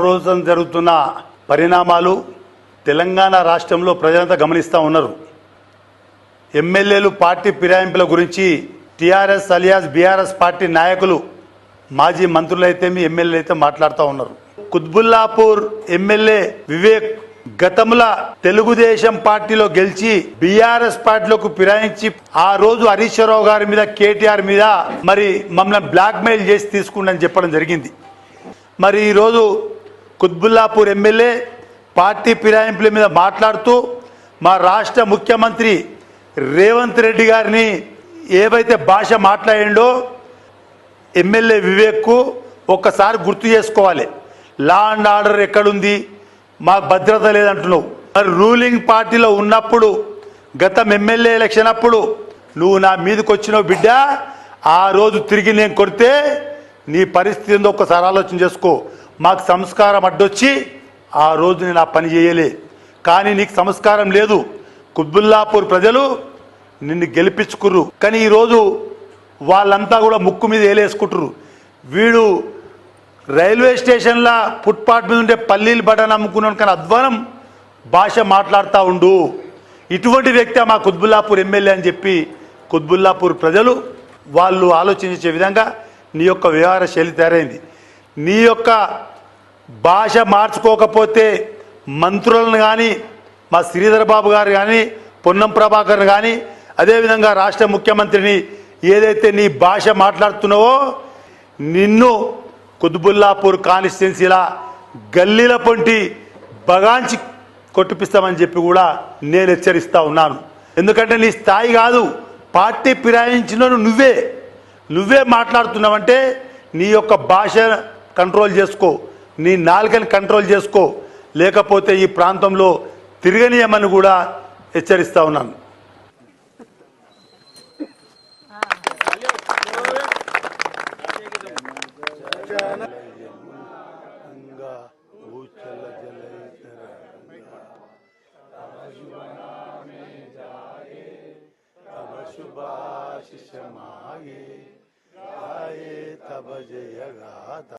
రోజున జరుగుతున్న పరిణామాలు తెలంగాణ రాష్ట్రంలో ప్రజలంతా గమనిస్తూ ఉన్నారు. ఎమ్మెల్యేలు పార్టీ ఫిరాయింపుల గురించి టీఆర్ఎస్ అలియాస్ బీఆర్ఎస్ పార్టీ నాయకులు మాజీ మంత్రులైతే ఎమ్మెల్యేలు అయితే మాట్లాడుతూ ఉన్నారు. కుత్బుల్లాపూర్ ఎమ్మెల్యే వివేక్ గతంలో తెలుగుదేశం పార్టీలో గెలిచి బీఆర్ఎస్ పార్టీలోకి ఫిరాయించి ఆ రోజు హరీష్ రావు గారి మీద కేటీఆర్ మీద మరి మమ్మల్ని బ్లాక్ మెయిల్ చేసి తీసుకుందని చెప్పడం జరిగింది. మరి ఈరోజు కుత్బుల్లాపూర్ ఎమ్మెల్యే పార్టీ ఫిరాయింపుల మీద మాట్లాడుతూ మా రాష్ట్ర ముఖ్యమంత్రి రేవంత్ రెడ్డి గారిని ఏవైతే భాష మాట్లాడిండో ఎమ్మెల్యే వివేక్కు ఒక్కసారి గుర్తు చేసుకోవాలి. లా అండ్ ఆర్డర్ ఎక్కడుంది, మాకు భద్రత లేదంటున్నావు. మరి రూలింగ్ పార్టీలో ఉన్నప్పుడు గతం ఎమ్మెల్యే ఎలక్షన్ అప్పుడు నువ్వు నా మీదకి వచ్చినావు బిడ్డ. ఆ రోజు తిరిగి నేను కొడితే నీ పరిస్థితి ఏందో ఒక్కసారి ఆలోచన చేసుకో. మాకు సంస్కారం అడ్డొచ్చి ఆ రోజు నేను ఆ పని చేయలే, కానీ నీకు సంస్కారం లేదు. కుత్బుల్లాపూర్ ప్రజలు నిన్ను గెలిపించుకుర్రు, కానీ ఈరోజు వాళ్ళంతా కూడా ముక్కు మీద ఏలేసుకుంటారు. వీడు రైల్వే స్టేషన్ల ఫుట్పాత్ మీద ఉండే పల్లీలు బటన్ అమ్ముకున్నాను, కానీ అధ్వానం భాష మాట్లాడుతూ ఉండు. ఇటువంటి వ్యక్తి మా కుత్బుల్లాపూర్ ఎమ్మెల్యే అని చెప్పి కుత్బుల్లాపూర్ ప్రజలు వాళ్ళు ఆలోచించే విధంగా నీ యొక్క వ్యవహార శైలి తయారైంది. నీ యొక్క భాష మార్చుకోకపోతే మంత్రులను కానీ మా శ్రీధర్ బాబు గారు కానీ పొన్నం ప్రభాకర్ కానీ అదేవిధంగా రాష్ట్ర ముఖ్యమంత్రిని ఏదైతే నీ భాష మాట్లాడుతున్నావో నిన్ను కుత్బుల్లాపూర్ కాన్స్టిట్యున్సీలా గల్లీల పొంటి బగాంచి కొట్టిపిస్తామని చెప్పి కూడా నేను హెచ్చరిస్తూ ఉన్నాను. ఎందుకంటే నీ స్థాయి కాదు, పార్టీ ఫిరాయించిన నువ్వే మాట్లాడుతున్నావంటే నీ యొక్క భాష కంట్రోల్ చేసుకో, నీ నాలుకని కంట్రోల్ చేసుకో, లేకపోతే ఈ ప్రాంతంలో తిరగనీయమని కూడా హెచ్చరిస్తూ ఉన్నాను. शुभाशिष मागे गाये तब जय गाता।